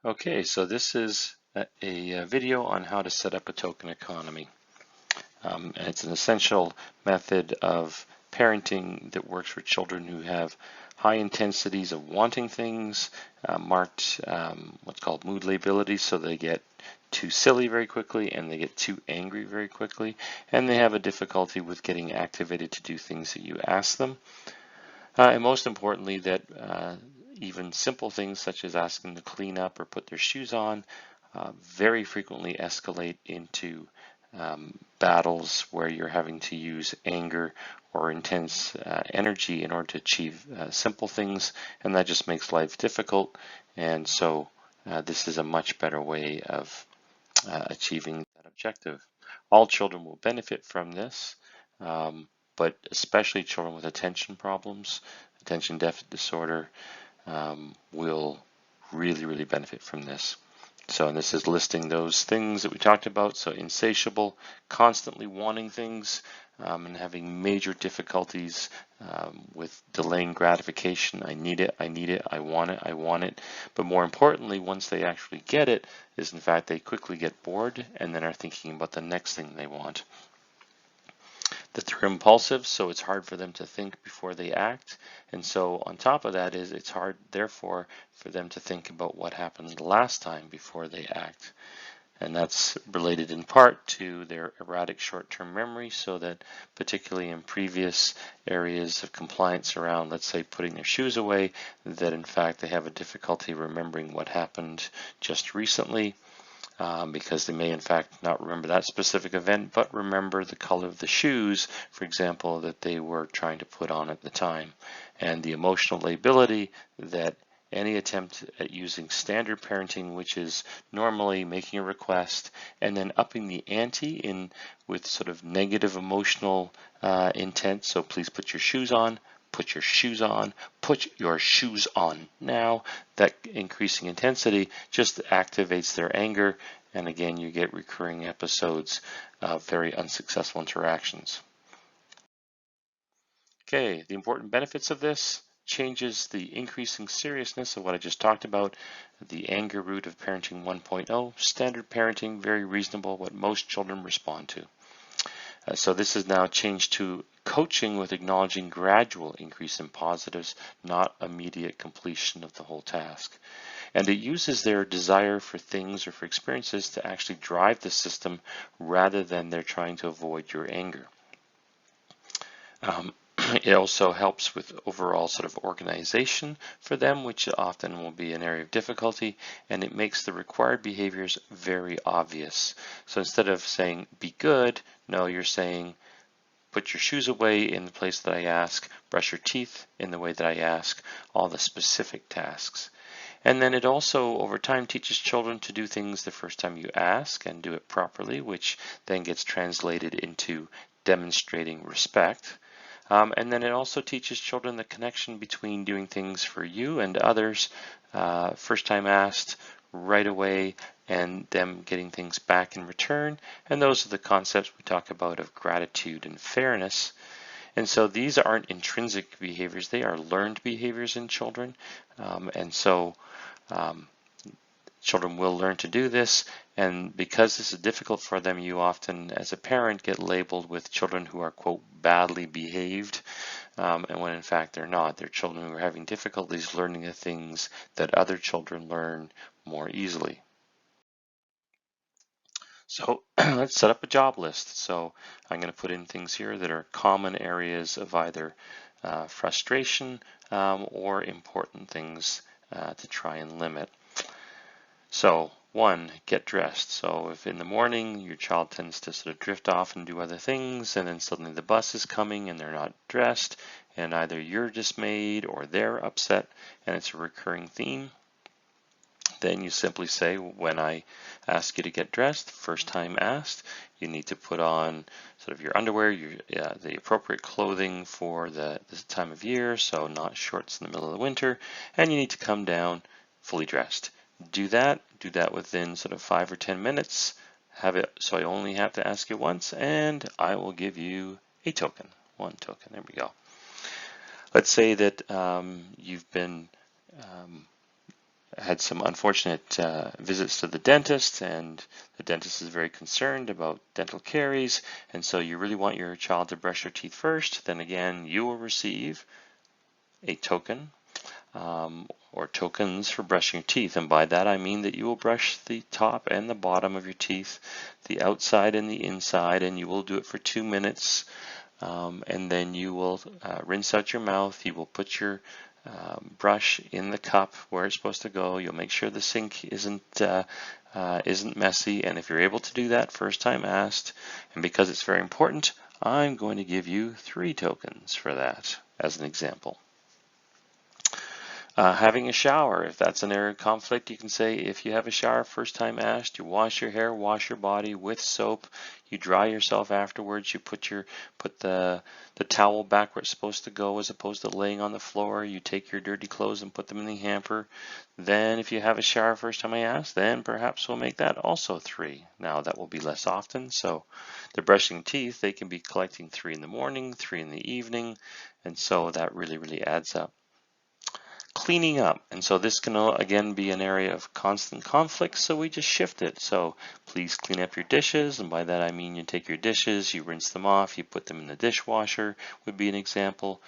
Okay, so this is a video on how to set up a token economy. And it's an essential method of parenting that works for children who have high intensities of wanting things, marked what's called mood lability, so they get too silly very quickly and they get too angry very quickly, and they have a difficulty with getting activated to do things that you ask them. And most importantly, that even simple things such as asking them to clean up or put their shoes on very frequently escalate into battles where you're having to use anger or intense energy in order to achieve simple things, and that just makes life difficult. And so this is a much better way of achieving that objective. All children will benefit from this, but especially children with attention problems, attention deficit disorder, will really benefit from this. So, and this is listing those things that we talked about. So insatiable, constantly wanting things, and having major difficulties with delaying gratification. I need it, I need it, I want it, I want it. But more importantly, once they actually get it, is in fact they quickly get bored and then are thinking about the next thing they want. That they're impulsive, so it's hard for them to think before they act. And so on top of that is it's hard, therefore, for them to think about what happened last time before they act. And that's related in part to their erratic short-term memory, so that particularly in previous areas of compliance around, let's say, putting their shoes away, that in fact they have a difficulty remembering what happened just recently. Because they may in fact not remember that specific event, but remember the color of the shoes, for example, that they were trying to put on at the time. And the emotional lability that any attempt at using standard parenting, which is normally making a request and then upping the ante in with sort of negative emotional intent. So please put your shoes on, put your shoes on, put your shoes on now. That increasing intensity just activates their anger, and again you get recurring episodes of very unsuccessful interactions. Okay, the important benefits of this: changes the increasing seriousness of what I just talked about, the anger root of parenting 1.0, standard parenting, very reasonable, what most children respond to. So this is now changed to coaching with acknowledging gradual increase in positives, not immediate completion of the whole task. And it uses their desire for things or for experiences to actually drive the system rather than they're trying to avoid your anger. It also helps with overall sort of organization for them, which often will be an area of difficulty, and it makes the required behaviors very obvious. So instead of saying be good, no, you're saying put your shoes away in the place that I ask, brush your teeth in the way that I ask, all the specific tasks. And then it also, over time, teaches children to do things the first time you ask and do it properly, which then gets translated into demonstrating respect. And then it also teaches children the connection between doing things for you and others, first time asked, right away, and them getting things back in return. And those are the concepts we talk about of gratitude and fairness. And so these aren't intrinsic behaviors, they are learned behaviors in children. And so children will learn to do this, and because this is difficult for them, you often, as a parent, get labeled with children who are, quote, badly behaved, and when in fact they're not. They're children who are having difficulties learning the things that other children learn more easily. So let's set up a job list. So I'm going to put in things here that are common areas of either frustration or important things to try and limit. So 1, get dressed. So if in the morning your child tends to sort of drift off and do other things, and then suddenly the bus is coming and they're not dressed, and either you're dismayed or they're upset, and it's a recurring theme, then you simply say, when I ask you to get dressed, first time asked, you need to put on sort of your underwear, the appropriate clothing for this time of year, so not shorts in the middle of the winter, and you need to come down fully dressed. Do that within sort of 5 or 10 minutes. Have it so I only have to ask you once, and I will give you a token. 1 token. There we go. Let's say that you've been had some unfortunate visits to the dentist, and the dentist is very concerned about dental caries, and so you really want your child to brush their teeth first. Then again, you will receive a token or tokens for brushing your teeth, and by that I mean that you will brush the top and the bottom of your teeth, the outside and the inside, and you will do it for 2 minutes, and then you will rinse out your mouth. You will put your brush in the cup where it's supposed to go. You'll make sure the sink isn't messy, and if you're able to do that, first time asked, and because it's very important, I'm going to give you 3 tokens for that as an example. Having a shower, if that's an area of conflict, you can say if you have a shower first time asked, you wash your hair, wash your body with soap, you dry yourself afterwards, you put the towel back where it's supposed to go as opposed to laying on the floor, you take your dirty clothes and put them in the hamper. Then if you have a shower first time I asked, then perhaps we'll make that also 3. Now that will be less often, so the brushing teeth, they can be collecting 3 in the morning, 3 in the evening, and so that really adds up. Cleaning up, and so this can again be an area of constant conflict, so we just shift it. So please clean up your dishes, and by that I mean you take your dishes, you rinse them off, you put them in the dishwasher would be an example.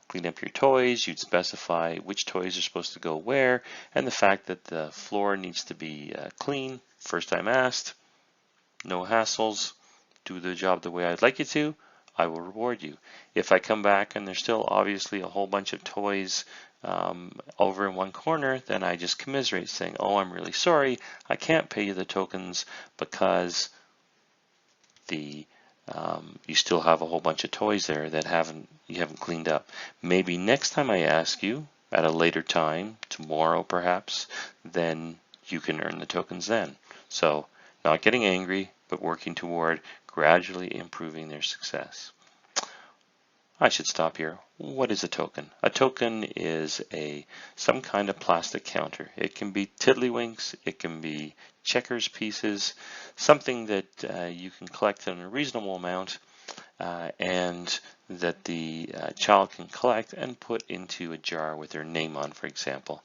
Clean up your toys, you'd specify which toys are supposed to go where, and the fact that the floor needs to be clean. First time asked, no hassles, do the job the way I'd like you to, I will reward you. If I come back and there's still obviously a whole bunch of toys over in one corner, then I just commiserate, saying, oh, I'm really sorry, I can't pay you the tokens because you still have a whole bunch of toys there that you haven't cleaned up. Maybe next time I ask you at a later time, tomorrow perhaps, then you can earn the tokens then. So not getting angry, but working toward gradually improving their success. I should stop here. What is a token? A token is some kind of plastic counter. It can be tiddlywinks, it can be checkers pieces, something that you can collect in a reasonable amount and that the child can collect and put into a jar with their name on, for example.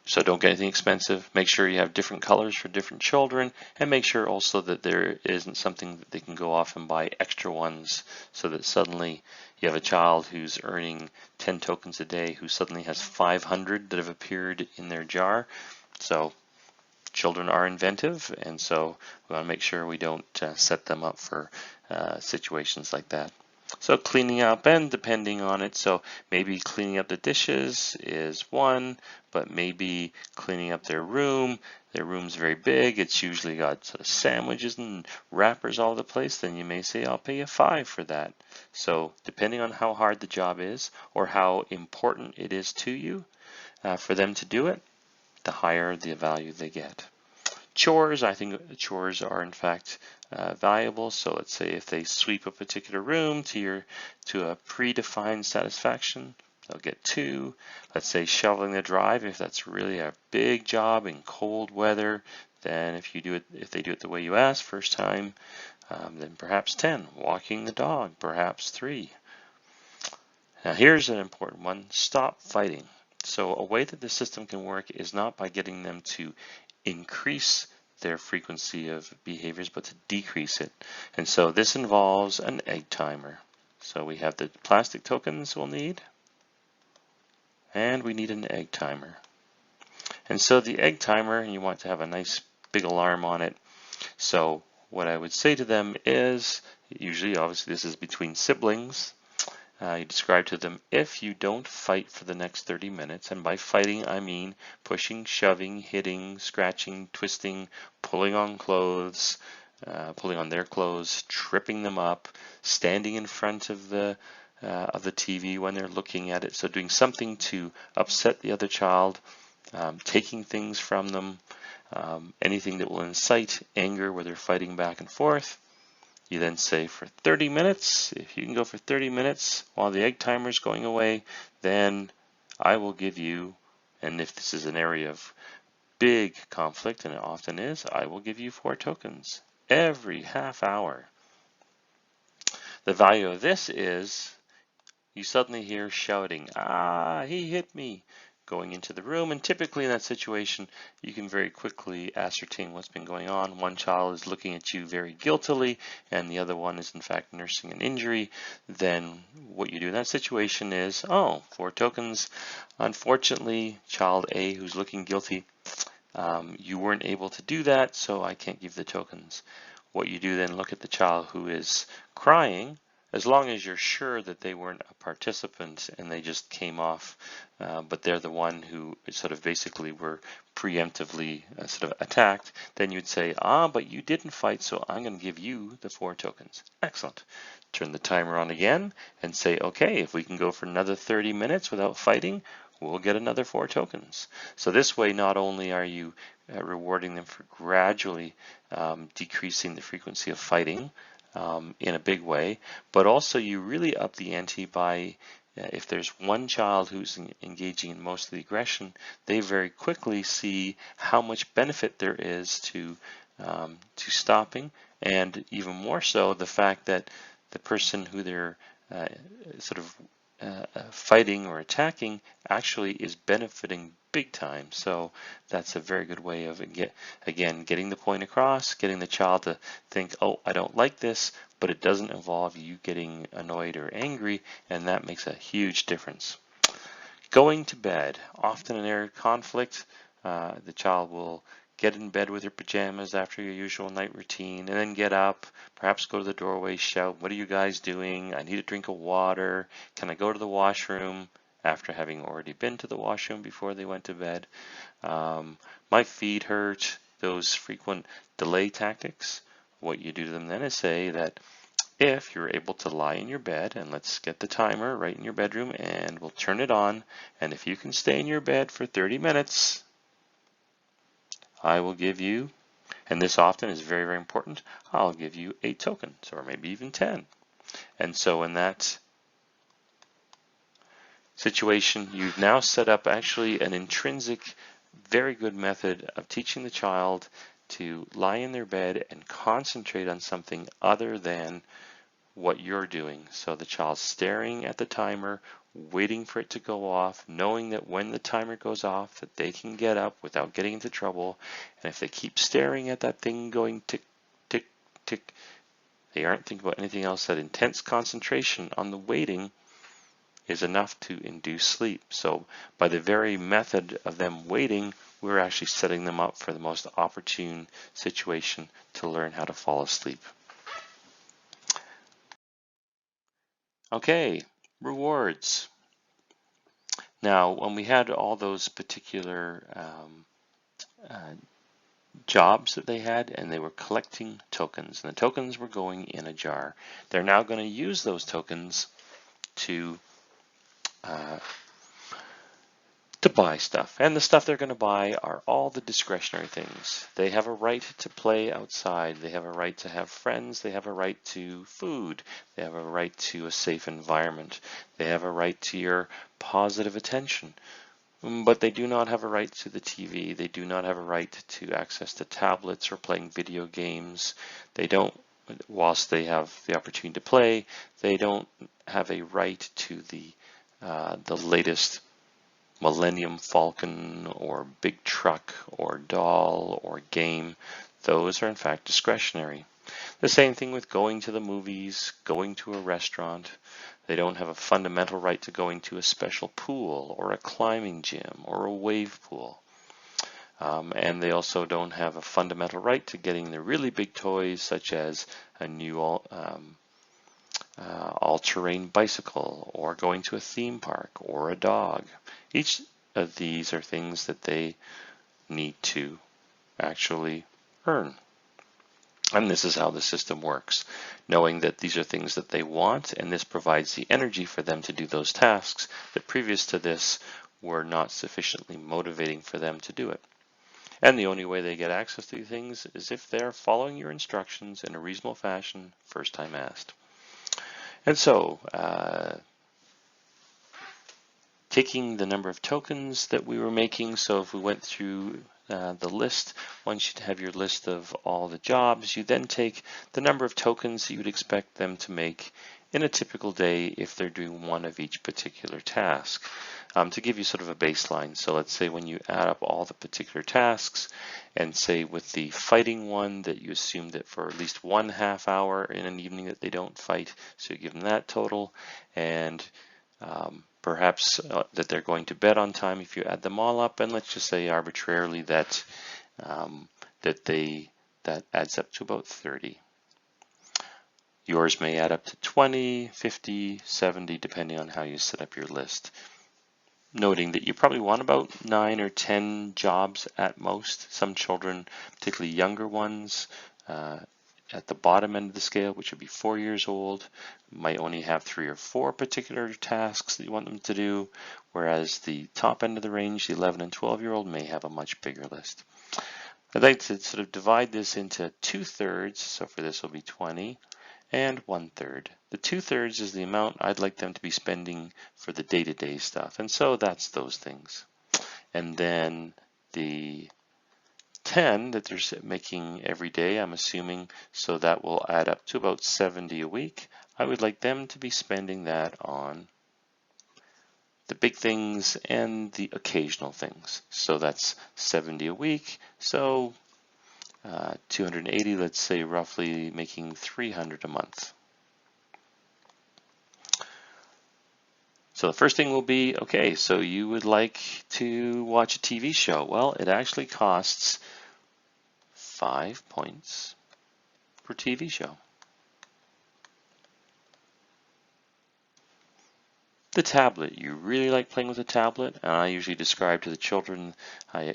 So don't get anything expensive. Make sure you have different colors for different children, and make sure also that there isn't something that they can go off and buy extra ones so that suddenly you have a child who's earning 10 tokens a day who suddenly has 500 that have appeared in their jar. So children are inventive, and so we want to make sure we don't set them up for situations like that. So cleaning up, and depending on it, so maybe cleaning up the dishes is one, but maybe cleaning up their room. Their room's very big, it's usually got sort of sandwiches and wrappers all over the place, then you may say I'll pay you 5 for that. So depending on how hard the job is or how important it is to you for them to do it, the higher the value they get. Chores, I think chores are in fact valuable. So let's say if they sweep a particular room to a predefined satisfaction, they'll get 2. Let's say shoveling the drive, if that's really a big job in cold weather, then if they do it the way you asked first time, then perhaps 10. Walking the dog, perhaps 3. Now here's an important one: stop fighting. So a way that the system can work is not by getting them to increase their frequency of behaviors, but to decrease it. And so this involves an egg timer. So we have the plastic tokens we'll need, and we need an egg timer. And so the egg timer, and you want to have a nice big alarm on it. So what I would say to them is, usually obviously this is between siblings, you describe to them, if you don't fight for the next 30 minutes, and by fighting I mean pushing, shoving, hitting, scratching, twisting, pulling on clothes, pulling on their clothes, tripping them up, standing in front of the TV when they're looking at it, so doing something to upset the other child, taking things from them, anything that will incite anger where they're fighting back and forth. You then say for 30 minutes, if you can go for 30 minutes while the egg timer is going away, then I will give you, and if this is an area of big conflict, and it often is, I will give you 4 tokens every half hour. The value of this is you suddenly hear shouting, ah, he hit me. going into the room, and typically in that situation you can very quickly ascertain what's been going on. One child is looking at you very guiltily and the other one is in fact nursing an injury. Then what you do in that situation is, oh, 4 tokens. Unfortunately, child A who's looking guilty, you weren't able to do that, so I can't give the tokens. What you do then, look at the child who is crying, as long as you're sure that they weren't a participant and they just came off, but they're the one who sort of basically were preemptively sort of attacked, then you'd say, but you didn't fight, so I'm going to give you the 4 tokens. Excellent. Turn the timer on again and say, okay, if we can go for another 30 minutes without fighting, we'll get another 4 tokens. So this way, not only are you rewarding them for gradually decreasing the frequency of fighting in a big way, but also you really up the ante by, if there's one child who's engaging in most of the aggression, they very quickly see how much benefit there is to stopping, and even more so the fact that the person who they're sort of fighting or attacking actually is benefiting big time. So that's a very good way of, again, getting the point across, getting the child to think, oh, I don't like this, but it doesn't involve you getting annoyed or angry, and that makes a huge difference. Going to bed. Often in area of conflict, the child will get in bed with her pajamas after your usual night routine, and then get up, perhaps go to the doorway, shout, what are you guys doing? I need a drink of water. Can I go to the washroom? After having already been to the washroom before they went to bed. My feet hurt. Those frequent delay tactics. What you do to them then is say that if you're able to lie in your bed, and let's get the timer right in your bedroom and we'll turn it on, and if you can stay in your bed for 30 minutes, I will give you, and this often is very, very important, I'll give you 8 tokens, or maybe even 10. And so in that situation, you've now set up actually an intrinsic, very good method of teaching the child to lie in their bed and concentrate on something other than what you're doing. So the child's staring at the timer, waiting for it to go off, knowing that when the timer goes off that they can get up without getting into trouble. And if they keep staring at that thing going tick, tick, tick, they aren't thinking about anything else. That intense concentration on the waiting is enough to induce sleep. So by the very method of them waiting, we're actually setting them up for the most opportune situation to learn how to fall asleep. Okay, rewards. Now, when we had all those particular jobs that they had, and they were collecting tokens, and the tokens were going in a jar, they're now going to use those tokens to buy stuff. And the stuff they're going to buy are all the discretionary things. They have a right to play outside. They have a right to have friends. They have a right to food. They have a right to a safe environment. They have a right to your positive attention. But they do not have a right to the TV. They do not have a right to access to tablets or playing video games. They don't, whilst they have the opportunity to play, they don't have a right to the latest Millennium Falcon or big truck or doll or game. Those are in fact discretionary. The same thing with going to the movies, going to a restaurant. They don't have a fundamental right to going to a special pool or a climbing gym or a wave pool. And they also don't have a fundamental right to getting the really big toys, such as a new all-terrain bicycle, or going to a theme park, or a dog. Each of these are things that they need to actually earn. And this is how the system works, knowing that these are things that they want, and this provides the energy for them to do those tasks that previous to this were not sufficiently motivating for them to do it. And the only way they get access to these things is if they're following your instructions in a reasonable fashion, first time asked. And so, taking the number of tokens that we were making, so if we went through the list, once you have your list of all the jobs, you then take the number of tokens you would expect them to make in a typical day if they're doing one of each particular task. to give you sort of a baseline. So let's say when you add up all the particular tasks, and say with the fighting one that you assume that for at least 1/2 hour in an evening that they don't fight, so you give them that total, and perhaps that they're going to bed on time if you add them all up, and let's just say arbitrarily that that adds up to about 30. Yours may add up to 20, 50, 70, depending on how you set up your list. Noting that you probably want about 9 or 10 jobs at most. Some children, particularly younger ones, at the bottom end of the scale, which would be 4 years old, might only have 3 or 4 particular tasks that you want them to do, whereas the top end of the range, the 11 and 12-year-old, may have a much bigger list. I'd like to sort of divide this into 2/3, so for this will be 20, and 1/3. The 2/3 is the amount I'd like them to be spending for the day-to-day stuff, and so that's those things. And then the 10 that they're making every day, I'm assuming, so that will add up to about 70 a week. I would like them to be spending that on the big things and the occasional things. So that's 70 a week. So 280, let's say, roughly making 300 a month. So the first thing will be, okay, so you would like to watch a TV show. Well, it actually costs 5 points per TV show. The tablet, you really like playing with a tablet, and I usually describe to the children, I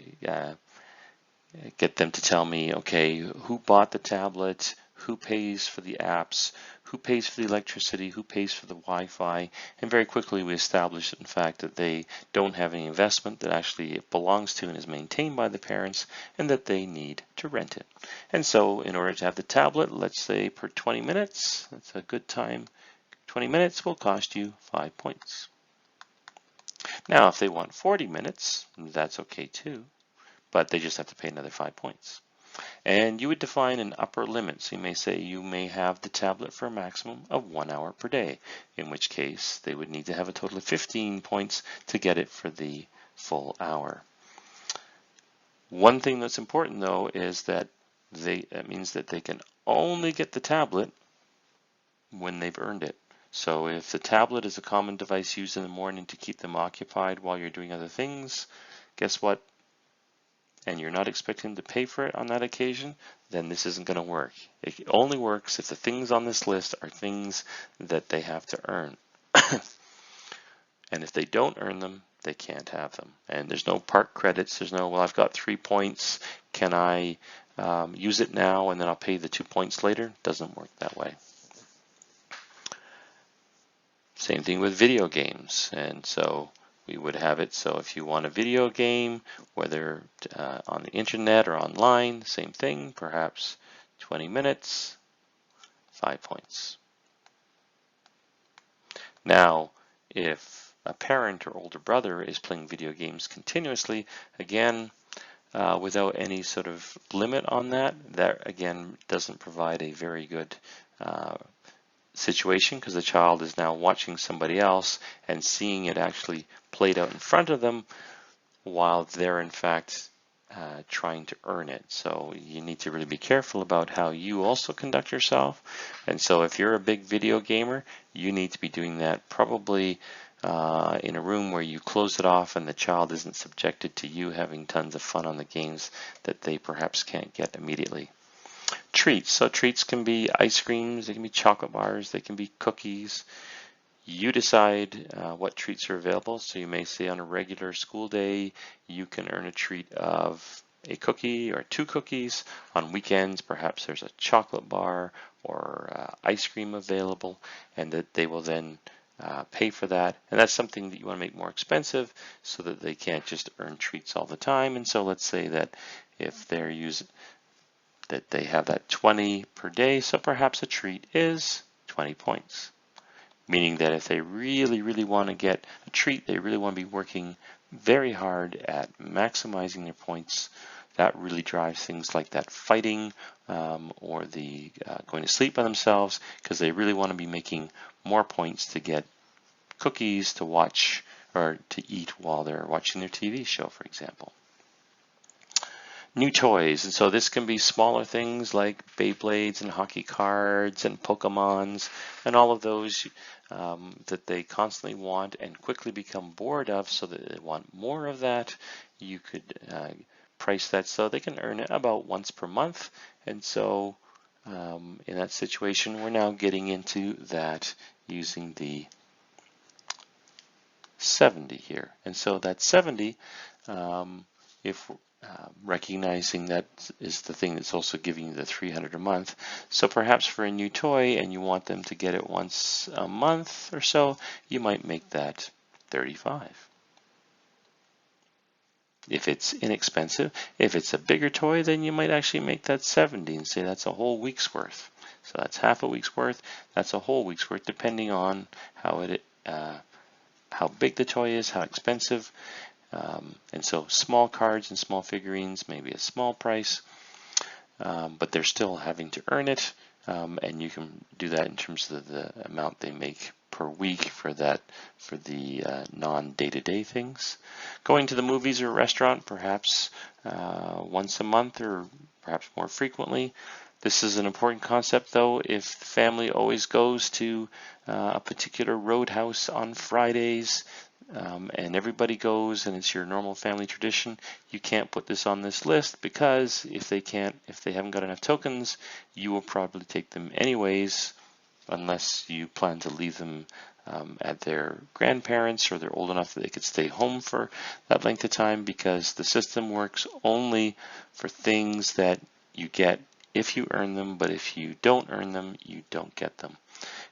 get them to tell me, okay, who bought the tablet, who pays for the apps, who pays for the electricity, who pays for the Wi-Fi, and very quickly we establish, in fact, that they don't have any investment, that actually it belongs to and is maintained by the parents, and that they need to rent it. And so in order to have the tablet, let's say per 20 minutes, that's a good time, 20 minutes will cost you 5 points. Now, if they want 40 minutes, that's okay too, but they just have to pay another 5 points. And you would define an upper limit. So you may say you may have the tablet for a maximum of 1 hour per day, in which case they would need to have a total of 15 points to get it for the full hour. One thing that's important though is that that means that they can only get the tablet when they've earned it. So if the tablet is a common device used in the morning to keep them occupied while you're doing other things, guess what? And you're not expecting them to pay for it on that occasion, then this isn't going to work. It only works if the things on this list are things that they have to earn. And if they don't earn them, they can't have them. And there's no park credits. There's no, well, I've got 3 points. Can I use it now and then I'll pay the 2 points later? It doesn't work that way. Same thing with video games. And so we would have it, so if you want a video game, whether on the internet or online, same thing, perhaps 20 minutes, 5 points. Now, if a parent or older brother is playing video games continuously, again, without any sort of limit on that, that again doesn't provide a very good situation, because the child is now watching somebody else and seeing it actually played out in front of them while they're in fact trying to earn it. So you need to really be careful about how you also conduct yourself. And so if you're a big video gamer, you need to be doing that probably in a room where you close it off and the child isn't subjected to you having tons of fun on the games that they perhaps can't get immediately. Treats. So treats can be ice creams, they can be chocolate bars, they can be cookies. You decide what treats are available. So you may say on a regular school day, you can earn a treat of a cookie or 2 cookies. On weekends, perhaps there's a chocolate bar or ice cream available, and that they will then pay for that. And that's something that you want to make more expensive so that they can't just earn treats all the time. And so let's say that if they're that they have that 20 per day, so perhaps a treat is 20 points. Meaning that if they really, really want to get a treat, they really want to be working very hard at maximizing their points. That really drives things like that fighting or the going to sleep by themselves, because they really want to be making more points to get cookies, to watch or to eat while they're watching their TV show, for example. New toys, and so this can be smaller things like Beyblades and hockey cards and Pokemons and all of those that they constantly want and quickly become bored of, so that they want more of that. You could price that so they can earn it about once per month, and so in that situation we're now getting into that using the 70 here, and so that 70, if recognizing that is the thing that's also giving you the 300 a month. So perhaps for a new toy and you want them to get it once a month or so, you might make that 35. If it's inexpensive, if it's a bigger toy, then you might actually make that 70 and say that's a whole week's worth. So that's half a week's worth, that's a whole week's worth, depending on how big the toy is, how expensive. And so small cards and small figurines may be a small price, but they're still having to earn it, and you can do that in terms of the amount they make per week for the non-day-to-day things. Going to the movies or restaurant, perhaps once a month or perhaps more frequently. This is an important concept, though. If the family always goes to a particular roadhouse on Fridays, and everybody goes and it's your normal family tradition, you can't put this on this list, because if they haven't got enough tokens, you will probably take them anyways, unless you plan to leave them at their grandparents, or they're old enough that they could stay home for that length of time, because the system works only for things that you get if you earn them, but if you don't earn them, you don't get them.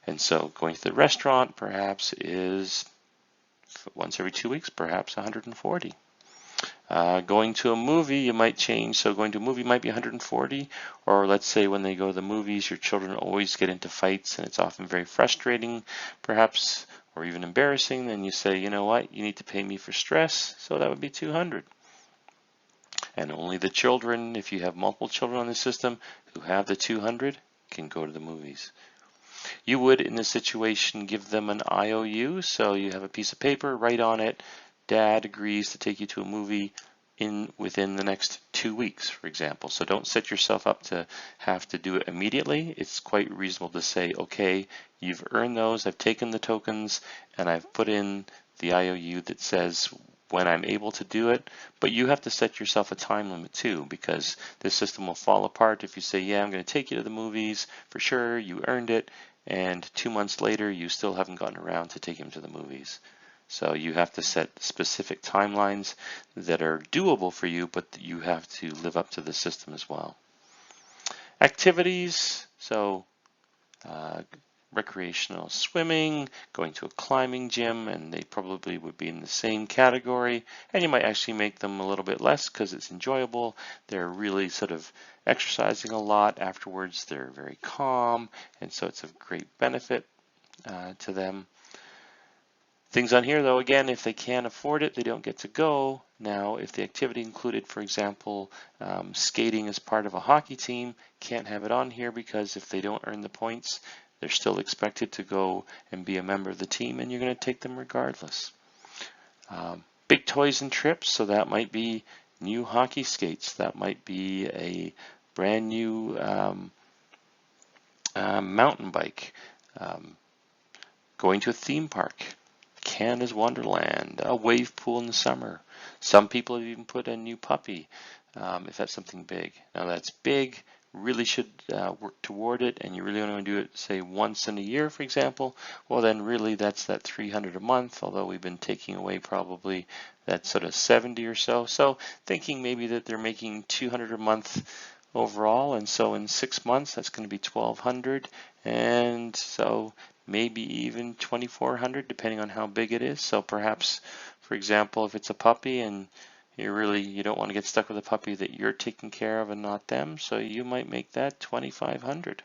And so going to the restaurant perhaps is once every 2 weeks, perhaps 140. Going to a movie, you might change. So going to a movie might be 140, or let's say when they go to the movies, your children always get into fights and it's often very frustrating, perhaps, or even embarrassing. Then you say, you know what, you need to pay me for stress, so that would be 200. And only the children, if you have multiple children on the system who have the 200, can go to the movies. You would, in this situation, give them an IOU, so you have a piece of paper, write on it, Dad agrees to take you to a movie within the next 2 weeks, for example. So don't set yourself up to have to do it immediately. It's quite reasonable to say, okay, you've earned those, I've taken the tokens, and I've put in the IOU that says when I'm able to do it, but you have to set yourself a time limit too, because this system will fall apart if you say, yeah, I'm going to take you to the movies, for sure, you earned it, and 2 months later you still haven't gotten around to taking them to the movies. So you have to set specific timelines that are doable for you, but you have to live up to the system as well. Activities, so recreational swimming, going to a climbing gym, and they probably would be in the same category, and you might actually make them a little bit less because it's enjoyable. They're really sort of exercising a lot afterwards. They're very calm, and so it's of great benefit to them. Things on here, though, again, if they can't afford it, they don't get to go. Now, if the activity included, for example, skating as part of a hockey team, can't have it on here, because if they don't earn the points, they're still expected to go and be a member of the team, and you're going to take them regardless. Big toys and trips, so that might be new hockey skates. That might be a brand new mountain bike. Going to a theme park. Canada's Wonderland, a wave pool in the summer. Some people have even put a new puppy, if that's something big. Now that's big, really should work toward it, and you really only want to do it, say, once in a year, for example. Well, then really that's that 300 a month, although we've been taking away probably that sort of 70 or so. So thinking maybe that they're making 200 a month overall, and so in 6 months that's going to be 1,200, and so maybe even 2,400 depending on how big it is. So perhaps, for example, if it's a puppy and you don't want to get stuck with a puppy that you're taking care of and not them, so you might make that 2,500.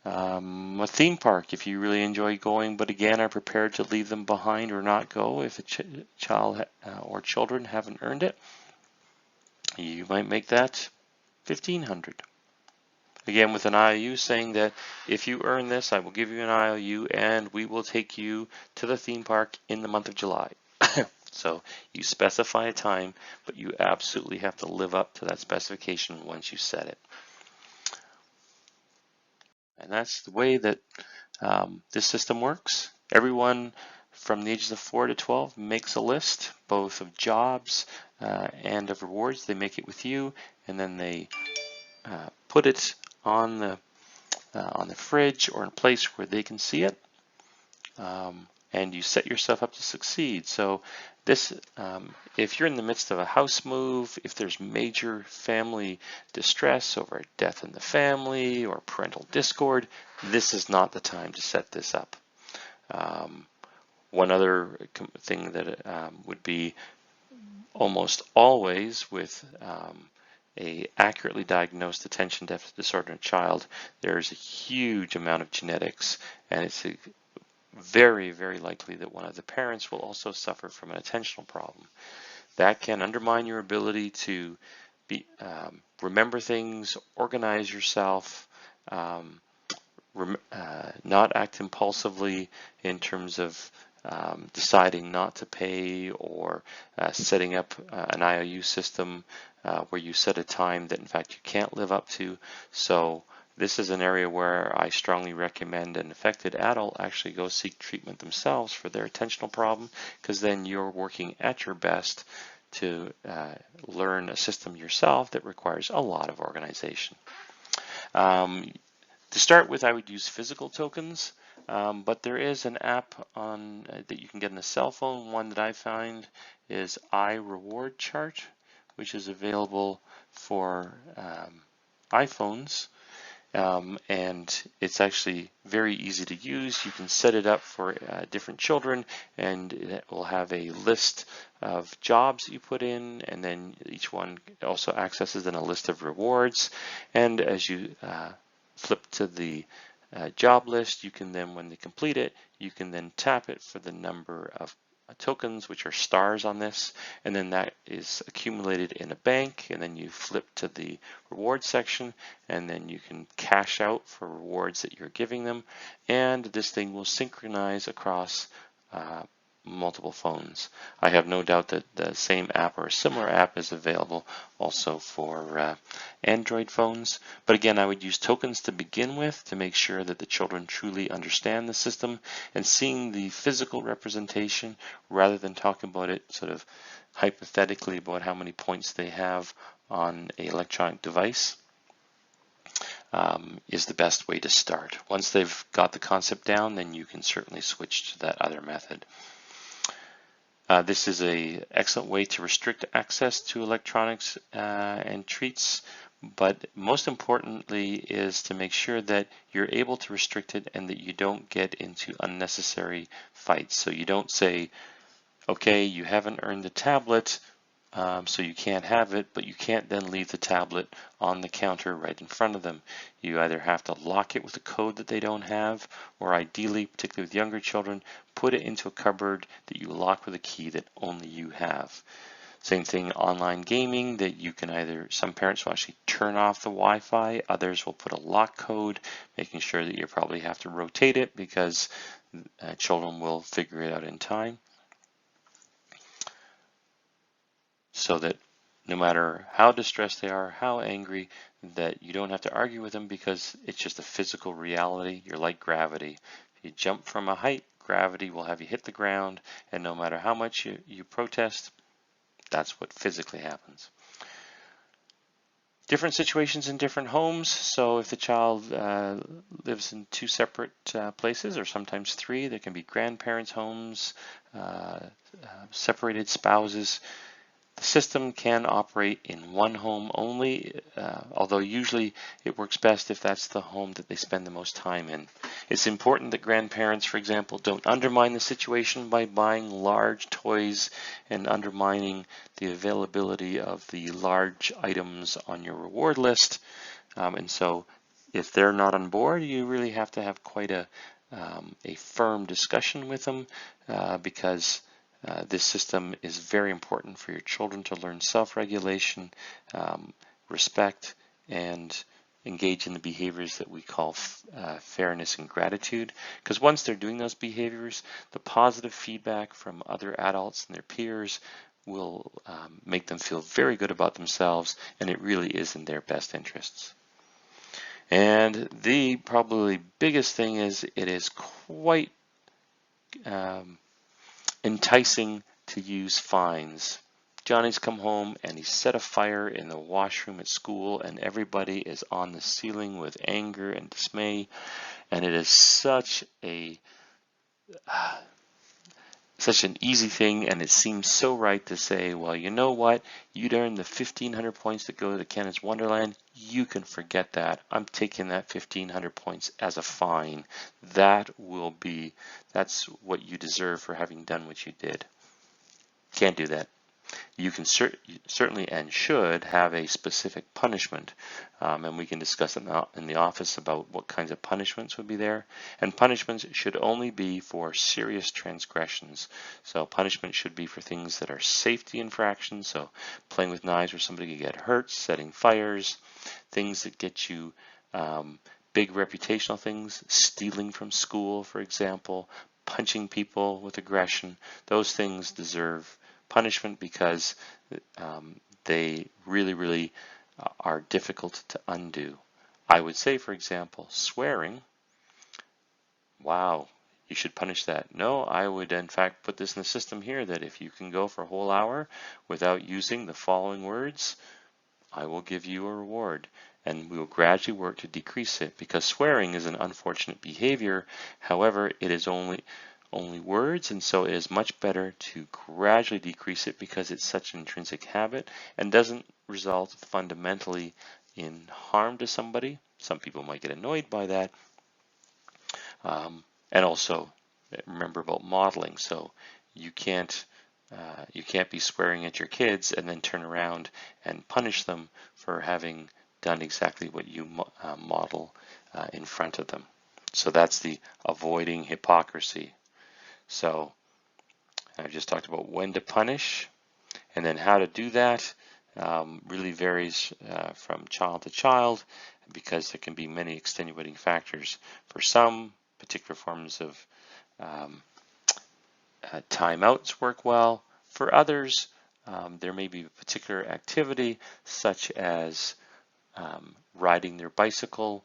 A theme park, if you really enjoy going but again are prepared to leave them behind or not go if a child or children haven't earned it, you might make that 1,500. Again, with an IOU saying that if you earn this, I will give you an IOU and we will take you to the theme park in the month of July. So you specify a time, but you absolutely have to live up to that specification once you set it. And that's the way that this system works. Everyone from the ages of 4 to 12 makes a list, both of jobs and of rewards. They make it with you, and then they put it on the fridge or in a place where they can see it. And you set yourself up to succeed. So this, if you're in the midst of a house move, if there's major family distress over a death in the family or parental discord, this is not the time to set this up. One other thing that would be almost always with a accurately diagnosed attention deficit disorder in a child, there's a huge amount of genetics, and it's very, very likely that one of the parents will also suffer from an attentional problem. That can undermine your ability to remember things, organize yourself, not act impulsively in terms of deciding not to pay or setting up an IOU system where you set a time that in fact you can't live up to. So this is an area where I strongly recommend an affected adult actually go seek treatment themselves for their attentional problem, because then you're working at your best to learn a system yourself that requires a lot of organization. To start with, I would use physical tokens, but there is an app on that you can get on a cell phone. One that I find is iReward Chart, which is available for iPhones. And it's actually very easy to use. You can set it up for different children, and it will have a list of jobs that you put in, and then each one also accesses then a list of rewards. And as you flip to the job list, you can then, when they complete it, you can then tap it for the number of tokens, which are stars on this, and then that is accumulated in a bank, and then you flip to the reward section, and then you can cash out for rewards that you're giving them, and this thing will synchronize across multiple phones. I have no doubt that the same app or a similar app is available also for Android phones. But again, I would use tokens to begin with to make sure that the children truly understand the system, and seeing the physical representation rather than talking about it sort of hypothetically about how many points they have on an electronic device is the best way to start. Once they've got the concept down, then you can certainly switch to that other method. This is an excellent way to restrict access to electronics and treats, but most importantly is to make sure that you're able to restrict it and that you don't get into unnecessary fights. So you don't say, okay, you haven't earned the tablet, so you can't have it, but you can't then leave the tablet on the counter right in front of them. You either have to lock it with a code that they don't have, or ideally, particularly with younger children, put it into a cupboard that you lock with a key that only you have. Same thing, online gaming, that you can either, some parents will actually turn off the Wi-Fi, others will put a lock code, making sure that you probably have to rotate it because children will figure it out in time. So that no matter how distressed they are, how angry, that you don't have to argue with them because it's just a physical reality. You're like gravity. If you jump from a height, gravity will have you hit the ground, and no matter how much you protest, that's what physically happens. Different situations in different homes. So if the child lives in two separate places, or sometimes three, there can be grandparents' homes, separated spouses. The system can operate in one home only, although usually it works best if that's the home that they spend the most time in. It's important that grandparents, for example, don't undermine the situation by buying large toys and undermining the availability of the large items on your reward list. And so if they're not on board, you really have to have quite a firm discussion with them because this system is very important for your children to learn self-regulation, respect, and engage in the behaviors that we call fairness and gratitude, because once they're doing those behaviors, the positive feedback from other adults and their peers will make them feel very good about themselves, and it really is in their best interests. And the probably biggest thing is it is quite enticing to use fines. Johnny's come home and he set a fire in the washroom at school, and everybody is on the ceiling with anger and dismay, and it is such an easy thing, and it seems so right to say, well, you know what, you'd earned the 1,500 points that go to Kenneth's Wonderland. You can forget that. I'm taking that 1,500 points as a fine. That's what you deserve for having done what you did. Can't do that. You can certainly and should have a specific punishment, and we can discuss it in the office about what kinds of punishments would be there. And punishments should only be for serious transgressions. So punishment should be for things that are safety infractions, so playing with knives where somebody could get hurt, setting fires, things that get you big reputational things, stealing from school, for example, punching people with aggression. Those things deserve punishment because they really are difficult to undo. I would say, for example, swearing, wow, you should punish that. No, I would in fact put this in the system here that if you can go for a whole hour without using the following words, I will give you a reward. And we will gradually work to decrease it, because swearing is an unfortunate behavior. However, it is only words, and so it is much better to gradually decrease it because it's such an intrinsic habit and doesn't result fundamentally in harm to somebody. Some people might get annoyed by that. And also remember about modeling. So you can't be swearing at your kids and then turn around and punish them for having done exactly what you model in front of them. So that's the avoiding hypocrisy. So I've just talked about when to punish, and then how to do that really varies from child to child, because there can be many extenuating factors. For some, particular forms of timeouts work well. For others, there may be a particular activity such as riding their bicycle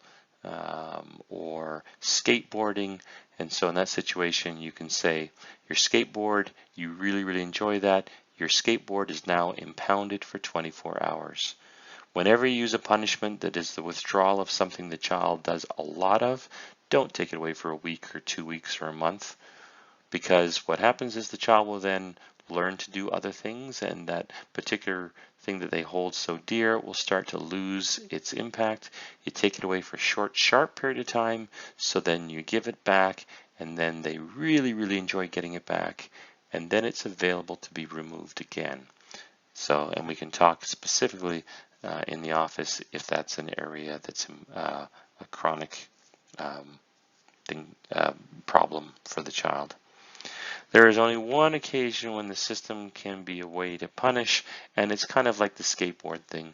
or skateboarding. And so in that situation, you can say, your skateboard, you really enjoy that. Your skateboard is now impounded for 24 hours. Whenever you use a punishment that is the withdrawal of something the child does a lot of, don't take it away for a week or 2 weeks or a month, because what happens is the child will then learn to do other things, and that particular thing that they hold so dear will start to lose its impact. You take it away for a short, sharp period of time, so then you give it back, and then they really enjoy getting it back, and then it's available to be removed again. So, and we can talk specifically in the office if that's an area that's a chronic problem for the child. There is only one occasion when the system can be a way to punish, and it's kind of like the skateboard thing.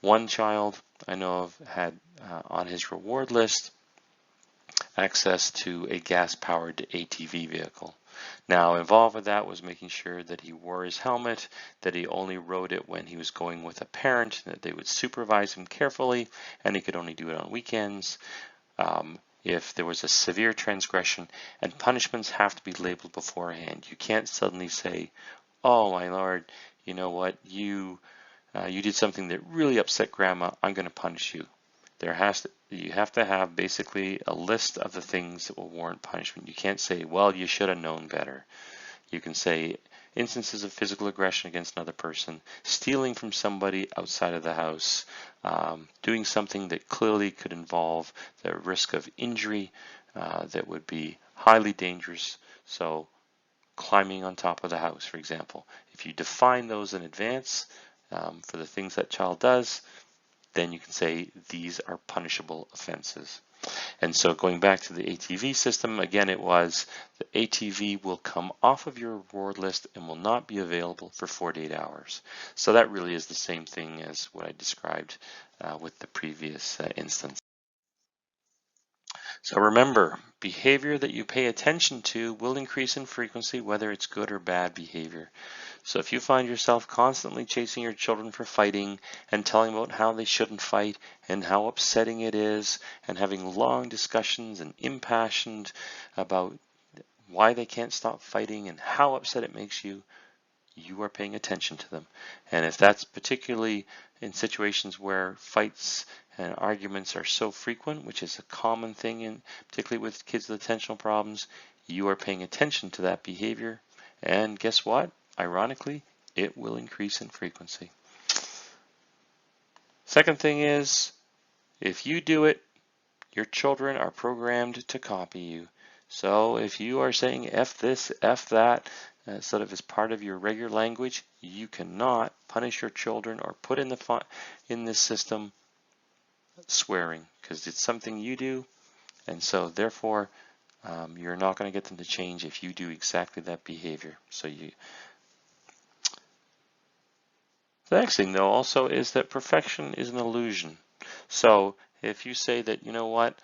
One child I know of had on his reward list access to a gas-powered ATV vehicle. Now, involved with that was making sure that he wore his helmet, that he only rode it when he was going with a parent, that they would supervise him carefully, and he could only do it on weekends. If there was a severe transgression, and punishments have to be labeled beforehand. You can't suddenly say, oh my lord, you know what, you did something that really upset grandma, I'm going to punish you. You have to have basically a list of the things that will warrant punishment. You can't say, well, you should have known better. You can say instances of physical aggression against another person, stealing from somebody outside of the house, doing something that clearly could involve the risk of injury that would be highly dangerous. So climbing on top of the house, for example. If you define those in advance for the things that child does, then you can say these are punishable offenses. And so going back to the ATV system, again, it was the ATV will come off of your reward list and will not be available for 48 hours. So that really is the same thing as what I described with the previous instance. So remember, behavior that you pay attention to will increase in frequency, whether it's good or bad behavior. So if you find yourself constantly chasing your children for fighting and telling about how they shouldn't fight and how upsetting it is, and having long discussions and impassioned about why they can't stop fighting and how upset it makes you, you are paying attention to them. And if that's particularly in situations where fights and arguments are so frequent, which is a common thing, particularly with kids with attentional problems, you are paying attention to that behavior. And guess what? Ironically, it will increase in frequency. Second thing is, if you do it, your children are programmed to copy you. So if you are saying F this, F that, sort of as part of your regular language, you cannot punish your children or put in this system swearing, because it's something you do, and so therefore you're not going to get them to change if you do exactly that behavior. So the next thing though also is that perfection is an illusion. So if you say that, you know what,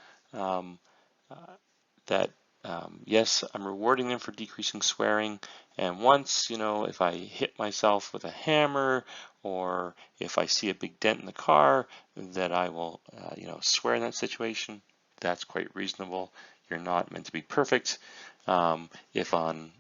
yes, I'm rewarding them for decreasing swearing, and once, if I hit myself with a hammer or if I see a big dent in the car, that I will, swear in that situation, that's quite reasonable. You're not meant to be perfect. If on,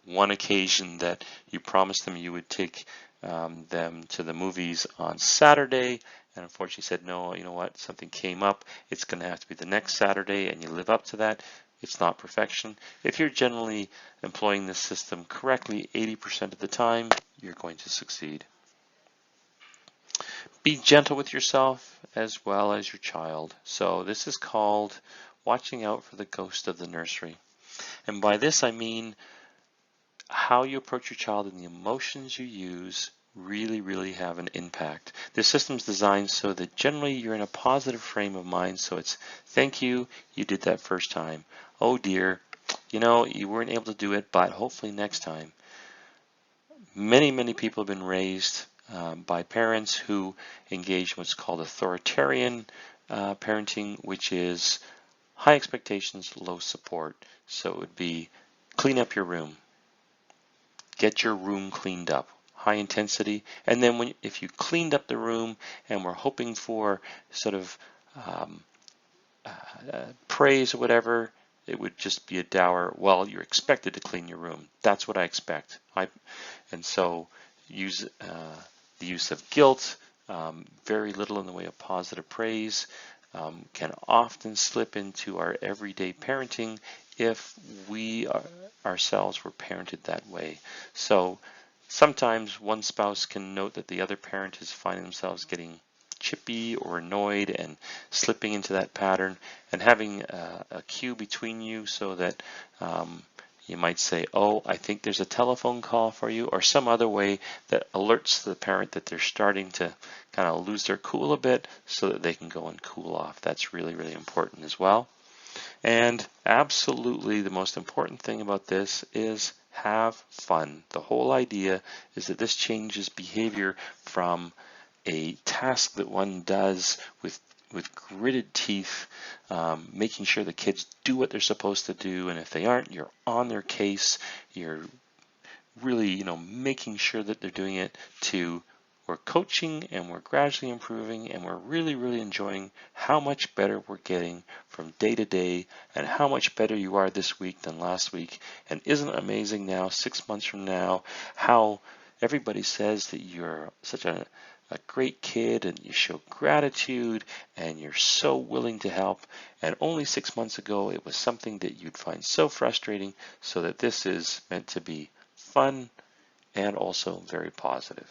one occasion that you promised them you would take them to the movies on Saturday, and unfortunately said, no, you know what, something came up, it's going to have to be the next Saturday, and you live up to that, it's not perfection. If you're generally employing this system correctly 80% of the time, you're going to succeed. Be gentle with yourself as well as your child. So this is called watching out for the ghost of the nursery. And by this I mean how you approach your child and the emotions you use really have an impact. This system is designed so that generally you're in a positive frame of mind. So it's, thank you, you did that first time. Oh dear, you weren't able to do it, but hopefully next time. Many people have been raised by parents who engage in what's called authoritarian parenting, which is high expectations, low support. So it would be clean up your room, get your room cleaned up, high intensity, and then if you cleaned up the room and we're hoping for sort of praise or whatever, it would just be a dour, well, you're expected to clean your room. That's what I expect. And so use the use of guilt, very little in the way of positive praise, can often slip into our everyday parenting if we ourselves were parented that way. So sometimes one spouse can note that the other parent is finding themselves getting chippy or annoyed and slipping into that pattern, and having a cue between you so that you might say, oh, I think there's a telephone call for you, or some other way that alerts the parent that they're starting to kind of lose their cool a bit so that they can go and cool off. That's really important as well. And absolutely the most important thing about this is have fun. The whole idea is that this changes behavior from a task that one does with gritted teeth, making sure the kids do what they're supposed to do, and if they aren't, you're on their case. You're really, making sure that they're doing it, to we're coaching and we're gradually improving, and we're really enjoying how much better we're getting from day to day, and how much better you are this week than last week. And isn't it amazing now, 6 months from now, how everybody says that you're such a great kid and you show gratitude and you're so willing to help, and only 6 months ago it was something that you'd find so frustrating. So that this is meant to be fun and also very positive.